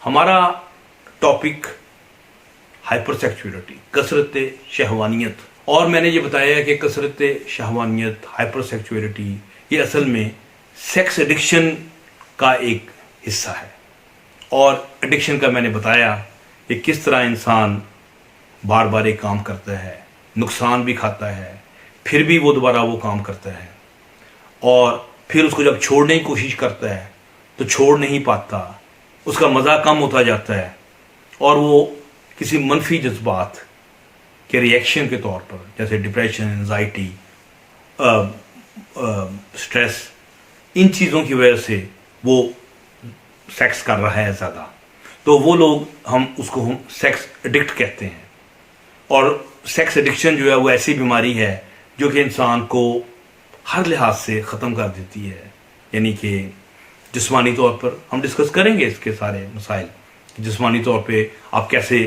ہمارا topic hyper sexuality, کثرت شہوانیت، اور میں نے یہ بتایا کہ کثرت شہوانیت، ہائپر سیکچولیٹی یہ اصل میں سیکس ایڈکشن کا ایک حصہ ہے. اور ایڈکشن کا میں نے بتایا کہ کس طرح انسان بار بار ایک کام کرتا ہے، نقصان بھی کھاتا ہے، پھر بھی وہ دوبارہ وہ کام کرتا ہے، اور پھر اس کو جب چھوڑنے کی کوشش کرتا ہے تو چھوڑ نہیں پاتا، اس کا مزہ کم ہوتا جاتا ہے، اور وہ کسی منفی جذبات کے ریئیکشن کے طور پر جیسے ڈپریشن، انزائٹی، سٹریس، ان چیزوں کی وجہ سے وہ سیکس کر رہا ہے زیادہ، تو وہ لوگ ہم سیکس ایڈکٹ کہتے ہیں. اور سیکس ایڈکشن جو ہے وہ ایسی بیماری ہے جو کہ انسان کو ہر لحاظ سے ختم کر دیتی ہے. یعنی کہ جسمانی طور پر ہم ڈسکس کریں گے اس کے سارے مسائل، جسمانی طور پہ آپ کیسے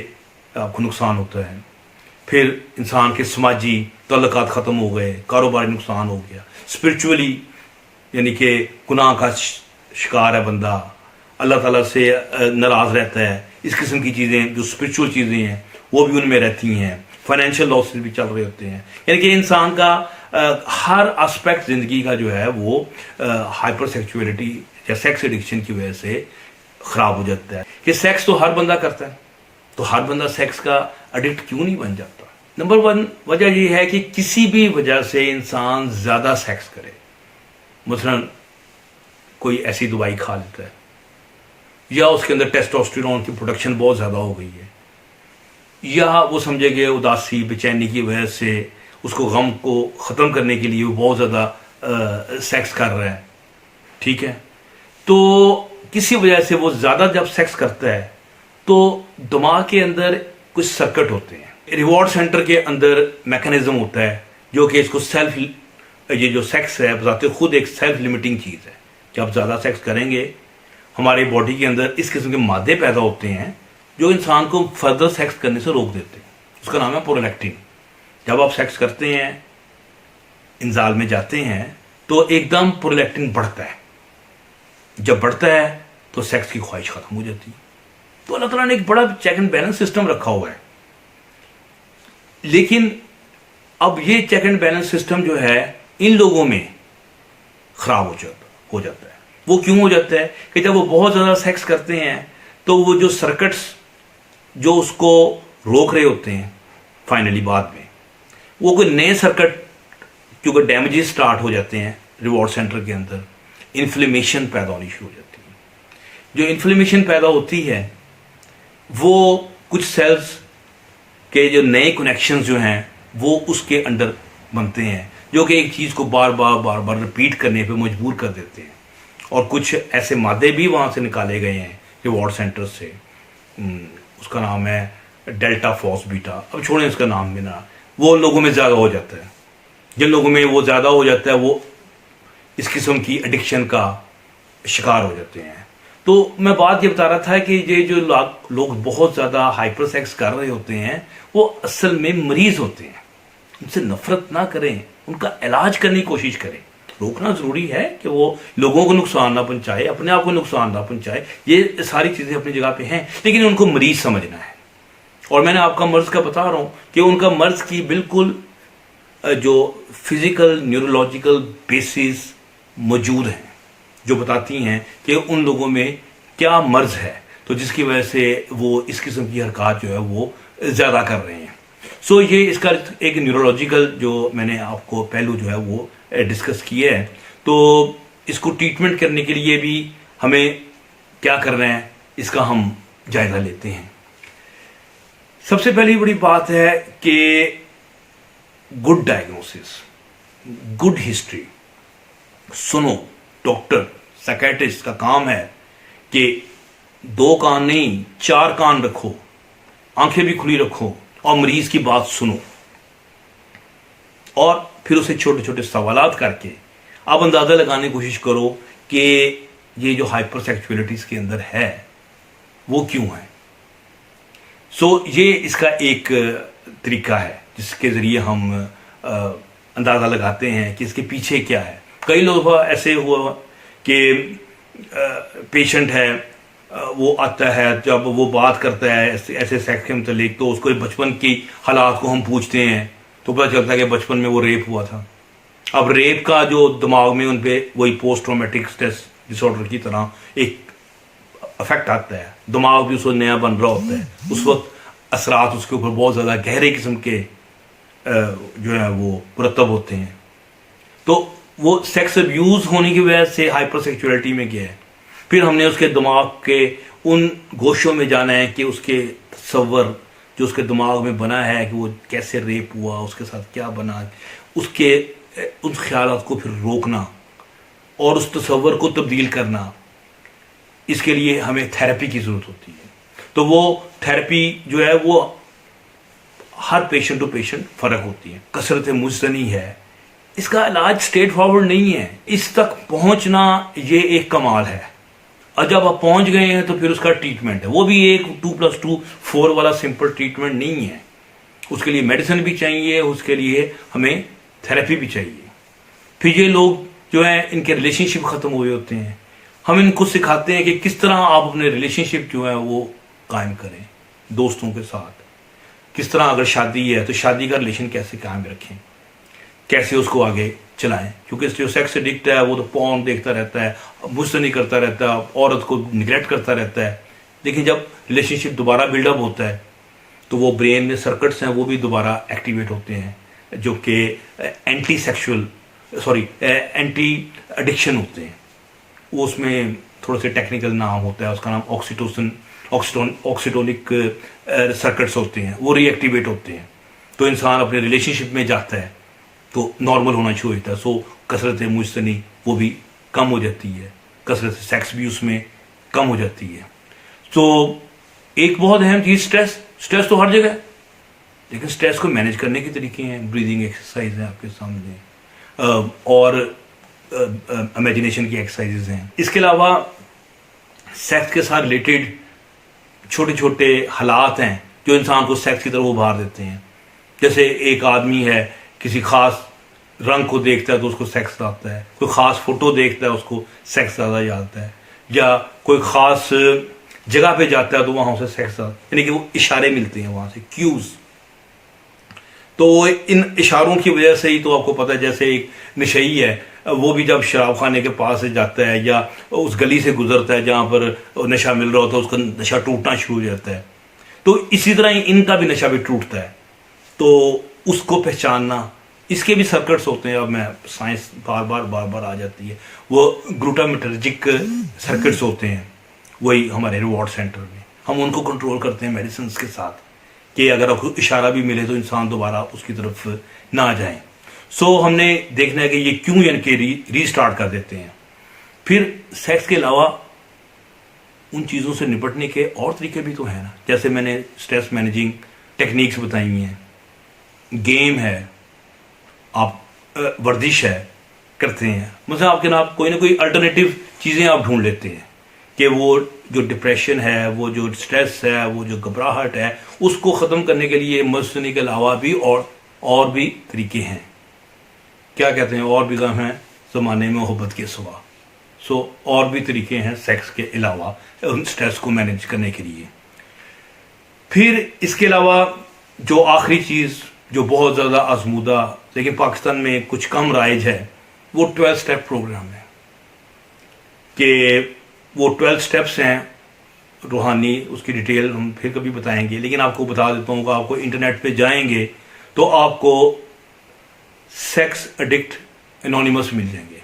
آپ کو نقصان ہوتا ہے، پھر انسان کے سماجی تعلقات ختم ہو گئے، کاروباری نقصان ہو گیا، اسپرچولی یعنی کہ گناہ کا شکار ہے بندہ، اللہ تعالیٰ سے ناراض رہتا ہے، اس قسم کی چیزیں جو اسپرچول چیزیں ہیں وہ بھی ان میں رہتی ہیں، فائنینشیل لاسز بھی چل رہے ہوتے ہیں. یعنی کہ انسان کا ہر اسپیکٹ زندگی کا جو ہے وہ ہائپر سیکچولیٹی یا سیکس ایڈکشن کی وجہ سے خراب ہو جاتا ہے. کہ سیکس تو ہر بندہ کرتا ہے، تو ہر بندہ سیکس کا ایڈکٹ کیوں نہیں بن جاتا؟ نمبر 1 وجہ یہ ہے کہ کسی بھی وجہ سے انسان زیادہ سیکس کرے، مثلا کوئی ایسی دوائی کھا لیتا ہے، یا اس کے اندر ٹیسٹوسٹیرون کی پروڈکشن بہت زیادہ ہو گئی ہے، یا وہ سمجھے کہ اداسی بےچینی کی وجہ سے اس کو غم کو ختم کرنے کے لیے وہ بہت زیادہ سیکس کر رہا ہے. ٹھیک ہے، تو کسی وجہ سے وہ زیادہ جب سیکس کرتا ہے تو دماغ کے اندر کچھ سرکٹ ہوتے ہیں، ریوارڈ سینٹر کے اندر میکانزم ہوتا ہے جو کہ اس کو یہ جو سیکس ہے بذات خود ایک سیلف لمیٹنگ چیز ہے. جب زیادہ سیکس کریں گے ہماری باڈی کے اندر اس قسم کے مادے پیدا ہوتے ہیں جو انسان کو فردر سیکس کرنے سے روک دیتے ہیں. اس کا نام ہے پرولیکٹن. جب آپ سیکس کرتے ہیں، انزال میں جاتے ہیں، تو ایک دم پرولیکٹن بڑھتا ہے. جب بڑھتا ہے تو سیکس کی خواہش ختم ہو جاتی ہے. تو اللہ تعالیٰ نے ایک بڑا چیک اینڈ بیلنس سسٹم رکھا ہوا ہے. لیکن اب یہ چیک اینڈ بیلنس سسٹم جو ہے ان لوگوں میں خراب ہو جاتا ہے. وہ کیوں ہو جاتا ہے؟ کہ جب وہ بہت زیادہ سیکس کرتے ہیں تو وہ جو سرکٹس جو اس کو روک رہے ہوتے ہیں فائنلی بعد میں وہ کوئی نئے سرکٹ کیونکہ ڈیمیجز سٹارٹ ہو جاتے ہیں ریوارڈ سینٹر کے اندر، انفلیمیشن پیدا ہونی شروع ہو جاتی ہے. جو انفلیمیشن پیدا ہوتی ہے وہ کچھ سیلز کے جو نئے کنیکشنز جو ہیں وہ اس کے اندر بنتے ہیں جو کہ ایک چیز کو بار بار ریپیٹ کرنے پہ مجبور کر دیتے ہیں. اور کچھ ایسے مادے بھی وہاں سے نکالے گئے ہیں ریوارڈ سینٹر سے، اس کا نام ہے ڈیلٹا فوس بیٹا، اب چھوڑیں اس کا نام بھی نہ، وہ لوگوں میں زیادہ ہو جاتا ہے. جن لوگوں میں وہ زیادہ ہو جاتا ہے وہ اس قسم کی ایڈکشن کا شکار ہو جاتے ہیں. تو میں بات یہ بتا رہا تھا کہ یہ جو لوگ بہت زیادہ ہائپر سیکس کر رہے ہوتے ہیں وہ اصل میں مریض ہوتے ہیں. ان سے نفرت نہ کریں، ان کا علاج کرنے کی کوشش کریں. روکنا ضروری ہے کہ وہ لوگوں کو نقصان نہ پہنچائے، اپنے آپ کو نقصان نہ پہنچائے، یہ ساری چیزیں اپنی جگہ پہ ہیں، لیکن ان کو مریض سمجھنا ہے. اور میں نے آپ کا مرض کا بتا رہا ہوں کہ ان کا مرض کی بالکل جو فزیکل نیورولوجیکل بیسز موجود ہیں جو بتاتی ہیں کہ ان لوگوں میں کیا مرض ہے، تو جس کی وجہ سے وہ اس قسم کی حرکات جو ہے وہ زیادہ کر رہے ہیں. سو یہ اس کا ایک نیورولوجیکل جو میں نے آپ کو پہلو جو ہے وہ ڈسکس کیا ہے. تو اس کو ٹریٹمنٹ کرنے کے لیے بھی ہمیں کیا کرنا ہے اس کا ہم جائزہ لیتے ہیں. سب سے پہلی بڑی بات ہے کہ گڈ ڈائگنوسس، گڈ ہسٹری. سنو، ڈاکٹر سائیکیٹرسٹ کا کام ہے کہ 2 کان نہیں 4 کان رکھو، آنکھیں بھی کھلی رکھو اور مریض کی بات سنو، اور پھر اسے چھوٹے چھوٹے سوالات کر کے آپ اندازہ لگانے کی کوشش کرو کہ یہ جو ہائپر سیکچولیٹیز کے اندر ہے وہ کیوں ہے. سو یہ اس کا ایک طریقہ ہے جس کے ذریعے ہم اندازہ لگاتے ہیں کہ اس کے پیچھے کیا ہے. کئی لوگ ایسے ہوا کہ پیشنٹ ہے وہ آتا ہے جب وہ بات کرتا ہے ایسے سیکس کے متعلق تو اس کو بچپن کی حالات کو ہم پوچھتے ہیں تو پتہ چلتا ہے کہ بچپن میں وہ ریپ ہوا تھا. اب ریپ کا جو دماغ میں ان پہ وہی post traumatic stress dis order کی طرح ایک افیکٹ آتا ہے, دماغ بھی اس وقت نیا بن رہا ہوتا ہے, اس وقت اثرات اس کے اوپر بہت زیادہ گہرے قسم کے جو ہے وہ مرتب ہوتے ہیں. تو وہ سیکس ابیوز ہونے کی وجہ سے ہائپر سیکچولیٹی میں گیا ہے. پھر ہم نے اس کے دماغ کے ان گوشوں میں جانا ہے کہ اس کے تصور جو اس کے دماغ میں بنا ہے کہ وہ کیسے ریپ ہوا, اس کے ساتھ کیا بنا, اس کے ان خیالات کو پھر روکنا اور اس تصور کو تبدیل کرنا, اس کے لیے ہمیں تھیراپی کی ضرورت ہوتی ہے. تو وہ تھیراپی جو ہے وہ ہر پیشنٹ ٹو پیشنٹ فرق ہوتی ہے. کثرت مجتنی ہے, اس کا علاج اسٹریٹ فارورڈ نہیں ہے, اس تک پہنچنا یہ ایک کمال ہے. اور جب آپ پہنچ گئے ہیں تو پھر اس کا ٹریٹمنٹ ہے, وہ بھی ایک 2+2 4 والا سمپل ٹریٹمنٹ نہیں ہے. اس کے لیے میڈیسن بھی چاہیے, اس کے لیے ہمیں تھیراپی بھی چاہیے. پھر یہ لوگ جو ہیں ان کے ریلیشن شپ ختم ہوئے ہوتے ہیں, ہم ان کو سکھاتے ہیں کہ کس طرح آپ اپنے ریلیشن شپ جو ہے وہ قائم کریں دوستوں کے ساتھ, کس طرح اگر شادی ہے تو شادی کا ریلیشن کیسے قائم رکھیں, کیسے اس کو آگے چلائیں. کیونکہ جو سیکس ایڈکٹ ہے وہ تو پورن دیکھتا رہتا ہے, مجتنی کرتا رہتا ہے, عورت کو نگلیکٹ کرتا رہتا ہے. لیکن جب ریلیشن شپ دوبارہ بلڈ اپ ہوتا ہے تو وہ برین میں سرکٹس ہیں وہ بھی دوبارہ ایکٹیویٹ ہوتے ہیں جو کہ اینٹی ایڈکشن ہوتے ہیں. وہ اس میں تھوڑا سے ٹیکنیکل نام ہوتا ہے, اس کا نام آکسیٹونک سرکٹس ہوتے ہیں, وہ ری ایکٹیویٹ ہوتے ہیں. تو انسان اپنے ریلیشن شپ میں جاتا ہے تو نارمل ہونا شروع ہوتا ہے. سو کثرت مجتنی وہ بھی کم ہو جاتی ہے, کثرت سیکس بھی اس میں کم ہو جاتی ہے. تو ایک بہت اہم چیز اسٹریس تو ہر جگہ ہے, لیکن اسٹریس کو مینیج کرنے کے طریقے ہیں, بریدنگ ایکسرسائز ہیں آپ کے سامنے, اور امیجنیشن کی ایکسرسائزز ہیں. اس کے علاوہ سیکس کے ساتھ ریلیٹڈ چھوٹے چھوٹے حالات ہیں جو انسان کو سیکس کی طرف ابھار دیتے ہیں. جیسے ایک آدمی ہے کسی خاص رنگ کو دیکھتا ہے تو اس کو سیکس آتا ہے, کوئی خاص فوٹو دیکھتا ہے اس کو سیکس زیادہ آتا ہے, یا کوئی خاص جگہ پہ جاتا ہے تو وہاں اسے سیکس آتا ہے, یعنی کہ وہ اشارے ملتے ہیں وہاں سے, کیوز. تو ان اشاروں کی وجہ سے ہی تو آپ کو پتہ ہے جیسے ایک نشئی ہے وہ بھی جب شراب خانے کے پاس سے جاتا ہے یا اس گلی سے گزرتا ہے جہاں پر نشہ مل رہا ہوتا ہے اس کا نشہ ٹوٹنا شروع ہو جاتا ہے. تو اسی طرح ان کا بھی نشہ بھی ٹوٹتا ہے. تو اس کو پہچاننا, اس کے بھی سرکٹس ہوتے ہیں, اب میں سائنس بار بار آ جاتی ہے, وہ گلوٹامٹرجک سرکٹس ہوتے ہیں وہی ہمارے ریوارڈ سینٹر میں. ہم ان کو کنٹرول کرتے ہیں میڈیسنس کے ساتھ کہ اگر آپ کو اشارہ بھی ملے تو انسان دوبارہ اس کی طرف نہ جائیں. سو ہم نے دیکھنا ہے کہ یہ کیوں یعنی کہ ری سٹارٹ کر دیتے ہیں. پھر سیکس کے علاوہ ان چیزوں سے نپٹنے کے اور طریقے بھی تو ہیں نا, جیسے میں نے اسٹریس مینیجنگ ٹیکنیکس بتائی ہیں, گیم ہے, آپ ورزش ہے کرتے ہیں, مثلا آپ کے نام کوئی نہ کوئی الٹرنیٹیو چیزیں آپ ڈھونڈ لیتے ہیں کہ وہ جو ڈپریشن ہے, وہ جو اسٹریس ہے, وہ جو گھبراہٹ ہے, اس کو ختم کرنے کے لیے مجتنی کے علاوہ بھی اور بھی طریقے ہیں. کیا کہتے ہیں, اور بھی غم ہیں زمانے میں محبت کے سوا. سو اور بھی طریقے ہیں سیکس کے علاوہ اسٹریس کو مینیج کرنے کے لیے. پھر اس کے علاوہ جو آخری چیز جو بہت زیادہ آزمودہ لیکن پاکستان میں کچھ کم رائج ہے وہ 12 سٹیپ پروگرام ہے. کہ وہ 12 سٹیپس ہیں روحانی, اس کی ڈیٹیل ہم پھر کبھی بتائیں گے, لیکن آپ کو بتا دیتا ہوں کہ آپ کو انٹرنیٹ پہ جائیں گے تو آپ کو سیکس ایڈکٹ انونیمس مل جائیں گے,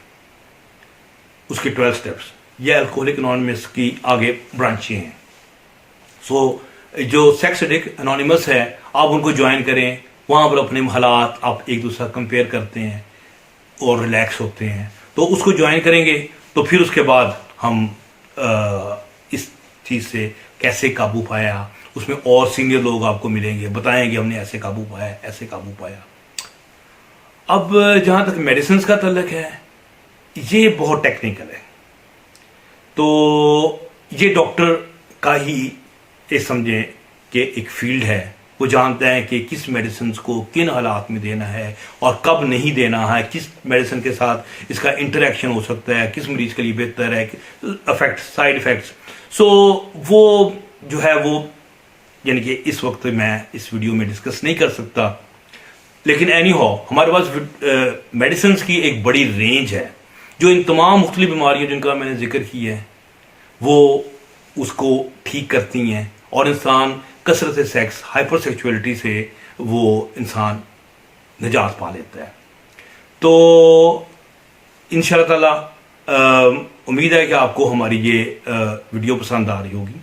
اس کے 12 سٹیپس. یہ الکوہلک انونیمس کی آگے برانچیں ہیں. سو جو سیکس ایڈکٹ انونیمس ہے آپ ان کو جوائن کریں, وہاں پر اپنے حالات آپ ایک دوسرا کمپیئر کرتے ہیں اور ریلیکس ہوتے ہیں. تو اس کو جوائن کریں گے تو پھر اس کے بعد ہم اس چیز سے کیسے قابو پایا, اس میں اور سینئر لوگ آپ کو ملیں گے, بتائیں گے ہم نے ایسے قابو پایا, ایسے قابو پایا. اب جہاں تک میڈیسنس کا تعلق ہے یہ بہت ٹیکنیکل ہے, تو یہ ڈاکٹر کا ہی یہ سمجھیں کہ ایک فیلڈ ہے. وہ جانتا ہے کہ کس میڈیسنس کو کن حالات میں دینا ہے اور کب نہیں دینا ہے, کس میڈیسن کے ساتھ اس کا انٹریکشن ہو سکتا ہے, کس مریض کے لیے بہتر ہے, افیکٹ سائیڈ افیکٹس. سو وہ جو ہے وہ یعنی کہ اس وقت میں اس ویڈیو میں ڈسکس نہیں کر سکتا، لیکن اینی ہاؤ ہمارے پاس میڈیسنس کی ایک بڑی رینج ہے جو ان تمام مختلف بیماریوں جن کا میں نے ذکر کیا ہے وہ اس کو ٹھیک کرتی ہیں، اور انسان کثرت سیکس، ہائپر سیکچولیٹی سے وہ انسان نجات پا لیتا ہے۔ تو ان شاء اللہ تعالیٰ امید ہے کہ آپ کو ہماری یہ ویڈیو پسند آ رہی ہوگی۔